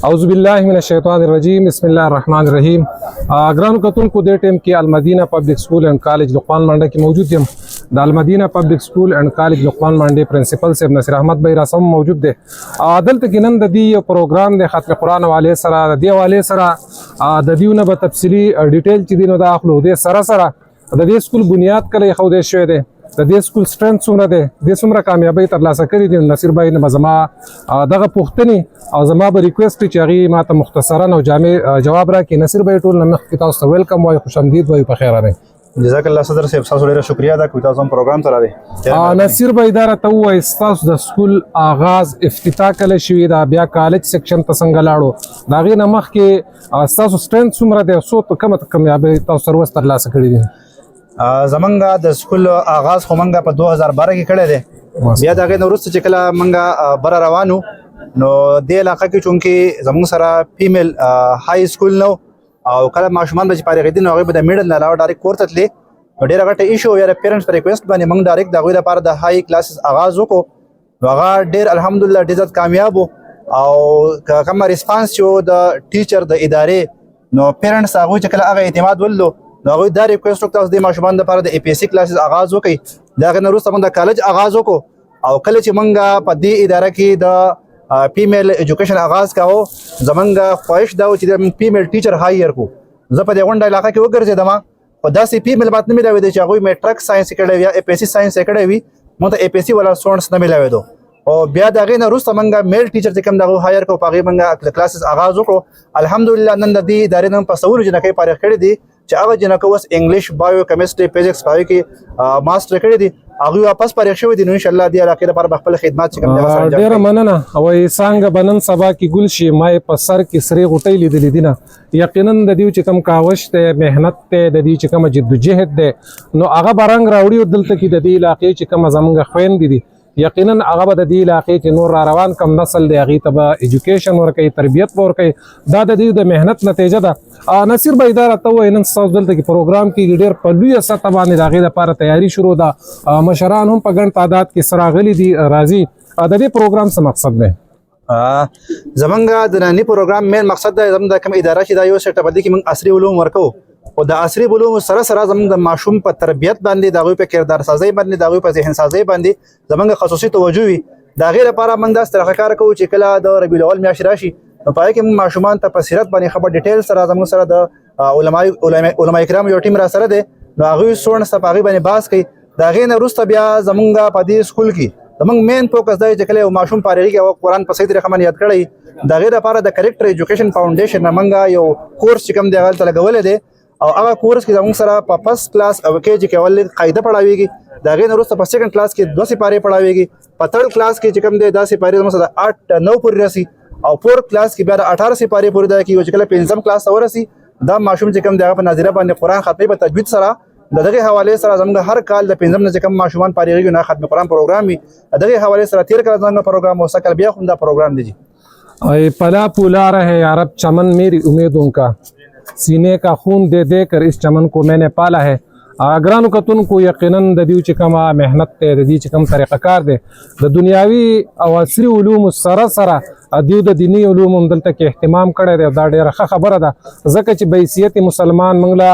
اعوذ باللہ من الشیطان الرجیم بسم اللہ الرحمن الرحیم. ګرانو کتونکو دې ټیم کې المدینه پبلک سکول اینڈ کالج لقمان منډه کې موجود یم. د المدینه پبلک سکول اینڈ کالج لقمان منډه پرنسپل صاحب نصیر احمد بھائی راسم موجود دی. دلته کې نن د دې پروګرام د ختم قرآن والے سره د دې والے سره د دیونه به تفصیلی ډیټیل چې دینو د اخلو د سره د دې سکول بنیاد کله خو دې شوی دی. د دې سکول سټرنث څومره دی، د څومره کامیابی ترلاسه کړې دي. نصیر بھائی نه زما دغه پوښتنې او زما به ریکوست چې هغې ما ته مختصرا او جامع جواب راکړي. نصیر بھائی ټول نه مخکې تاسو ته ویلکم وایو، خوش آمدید وایو، په خیر راغئ. جزاک الله صدر صاحب، تاسو ډیره شکریا ادا کوم تاسو پروګرام ته راغلئ. نصیر بھائی دا راته ووایي ستاسو د سکول آغاز افتتاح کله شوي ده، بیا کالج سیکشن ته څنګه لاړو، د هغې نه مخکې ستاسو سټرنث څومره دی او څو کومه کامیابۍ تاسو سره اوس ترلاسه کړي دي؟ زمونږ د سکول آغاز خو مونږ په 2012 کې کړی دی. بیا د هغې نه وروسته چې کله مونږ بره روانو نو دې علاقه کې چونکې زمونږ سره فیمیل های سکول نو او کله ماشومان به چې فارغېدي نو هغوی به د میډل نه علاوه ډایرکټ کور ته تلې. نو ډېره غټه ایشو یا د پیرنټس په ریکویسټ باندې مونږ ډایرکټ د هغوی لپاره د های کلاسز آغاز وکړو. نو هغه ډېر الحمدلله ډېر زیات کامیاب و او کومه ریسپانس چې د ټیچر د ادارې نو پیرنټس هغوی چې کله هغه اعتماد وللو نو هغوی دا ریکویسټ وکړه تاسو د ماشومانو لپاره د APSC کلاسز آغاز وکړئ. د هغې نه وروسته موږ د کالج آغاز وکړو او کله چې موږ په دې اداره کې د فیمیل ایجوکیشن آغاز کاوه زموږ خواهش دا و چې د فیمیل ټیچر هایر کړو. زه په دې غونډه علاقه کې وګرځېدم خو داسې فیمیل ماته نه میلاوېده چې هغوی میټرک ساینس یې کړی وي یا APSC ساینس یې کړی وي، موږ ته APSC والا سټوډنټس نه میلاوېدو. او بیا د هغې نه وروسته موږ میل ټیچر چې کوم د هغوی هایر کړو په هغې موږ کلاسز آغاز وکړو. الحمدلله نن د دې ادارې نه په سلو جنکۍ فارغ کړي دي چې هغه جنکو اوس انګلیش، بایو، کیمسټري، فزیکس په هغې کې ماسټر کړي دي. هغوی واپس فارغ شوي دي. نو انشاءالله دې علاقې لپاره به خپل خدمات چې کوم دی هغه سره ډېره مننه. وایي څانګه به نن سبا کې ګل شي، ما یې په سر کې سرې غوټۍ لیدلې دي. نه یقینا د دې چې کوم کاوش دی، محنت دی، د دې چې کومه جدوجهد دی نو هغه به رنګ راوړي. او دلته کې د دې علاقې چې کومه زموږ خویندې دي یقینا هغه به د دې علاقې چې نور را روان کم نسل دی هغې ته به ایجوکیشن ورکوي، تربیت به ورکوي. دا د دې د محنت نتیجه ده. نصیر بھائی دا راته ووایي نن ستاسو دلته کې پروګرام کې ډېر په لویه سطح باندې د هغې لپاره تیاري شروع ده. مشران هم په ګڼ تعداد کې سره راغلي دي، راځي. د دې پروګرام څه مقصد دی؟ زمونږ د ننني پروګرام مین مقصد دی زموږ د کوم اداره چې دا یو سیټ په دې کې موږ عصري علوم ورکوو او د عصري علومو سره سره زموږ د ماشوم په تربیت باندې د هغوی په کردار سازۍ باندې د هغوی په ذهن سازۍ باندې زموږ خصوصي توجه وي. د هغې لپاره موږ داسې طریقه کار کوو چې کله د ربیع الاول میاشت راشي نو په هغې کې موږ ماشومان ته په سیرت باندې خبر ډیټیل سره زموږ سره د علما کرام یو ټیم را سره دی. نو هغوی سټوډنټس ته په هغې باندې بحث کوي. د هغې نه وروسته بیا زموږ په دې سکول کې زموږ مین فوکس دی چې کله یو ماشوم فارغېږي او قرآن په صحیح طریقه باندې یاد کړی د هغې لپاره د کریکټر ایجوکیشن فاونډیشن نه موږ یو کورس چې کوم دی هغه هلته لګولی دی او هغه کورس کې زموږ سره په فرست کلاس او KG کې اول قاعده پړاویږي. د هغې نه وروسته په سیکنډ کلاس کې 2 سپارې پړاویږي. په تھرډ کلاس کې چې کوم دی دا سپارې زموږ سره 8-9 پورې رسي او فورث کلاس کې بیا د 18 سپارې پورې دا کېږي چې کله 5م کلاس ته ورسي دا ماشوم چې کوم دی هغه په ناظره باندې قرآن ختموي په تجوید سره. د دغې حوالې سره زموږ هر کال د 5م نه چې کوم ماشومان فارغېږي نو ختم قرآن پروګرام وي. د دغې حوالې سره تېر کال زموږ پروګرام او سږ کال بیا هم دا پروګرام دی. پلا پولا رہے عرب چمن میری امیدوں کا، سینے کا خون دے دے کر اس چمن کو میں نے پالا ہے. ګرانو کتونکو یقینا د دې چې کومه محنت دی، د دې چې کوم طریقه کار دی، د دنیاوي او عصري علومو سره سره دیو د دیني علومو هم دلته کې اهتمام کړی دی. دا ډېره ښه خبره ده ځکه چې بحیثیت مسلمان موږ له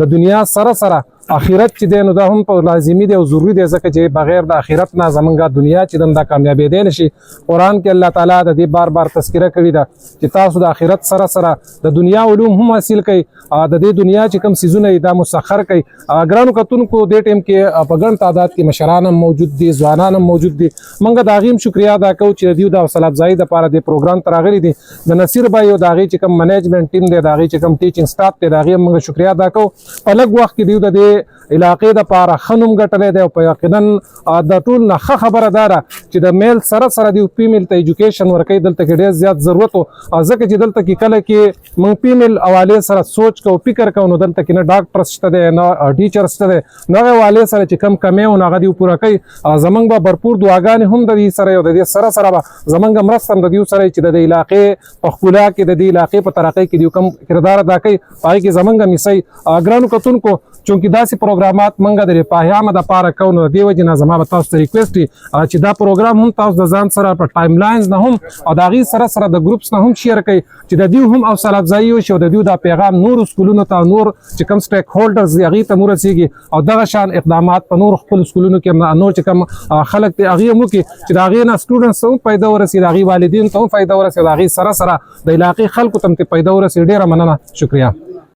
د دنیا سره سره آخرت چې دی نو دا هم په لازمي دی او ضروري دی ځکه چې بغیر د آخرت نه زموږ دنیا چې دم دا کامیابېدی نه شي. قرآن کې الله تعالی د دې بار بار تذکره کړې ده چې تاسو د آخرت سره سره د دنیا علوم هم حاصل کړئ، د دې دنیا چې کوم څیزونه دا مسخر کړئ. ګرانو کتونکو دې ټیم کې په ګڼ تعداد کې مشران هم موجود دي، ځوانان هم موجود دي. موږ د هغې هم شکریا ادا کوو چې د دوی د حوصله افزایي دپاره دې پروګرام ته راغلي دي. د نصیر بھائی او د هغې چې کوم منیجمنټ ټیم دی، د هغې چې کوم ټیچنګ سټاف دی، د هغې هم موږ شکریا ادا کوو. په لږ وخت کې دوی د دې علاقې دپاره ښه نوم ګټلی دی او په یقینا د ټول نه ښه خبره دا ده چې د میل سره سره دوی فیمیل ته ایجوکیشن ورکوي. دلته کې ډېر زیات ضرورت و ځکه چې دلته کې کله کې موږ فیمیل حوالې سره سوچ کوو، فکر کوو، نو دلته کې نه ډاکټرس شته دی نه ټیچرس شته دی، نو هغې حوالې سره چې کم کمی و نو هغه دوی پوره کوي. زموږ به بھرپور دعاګانې هم د دې سره او د دې سره سره به زموږ مرسته هم د دوی سره چې د دې علاقې په ښکلا کې د دې علاقې په ترقۍ کې دوی کوم کردار ادا کوي په هغې کې زموږ هم حصه. ګرانو کتونکو چونکې داسې پروګرام پروګرامات منګه د رفاهیامه د پاره کو نو دیو جنا زما به تاسو ته ریکوست چې دا پروګرام هم تاسو د ځان سره په ټایم لاینز نه هم او د غي سره د ګروپس نه هم شیر کړئ چې د دیو هم حوصله افزایی وشي او د دیو دا پیغام نور سکولونو ته نور چې کوم سټیک هولډرز هغه ته مرسيږي او دغه شان اقدامات په نور خپل سکولونو کې نور چې کوم خلک ته هغه مو کې چې دا غي نه سټوډنټس هم پیدا ورسي دا غي والدین ته هم پیدا ورسي دا غي سره د علاقې خلکو ته پیدا ورسي. ډیره مننه. شکریہ.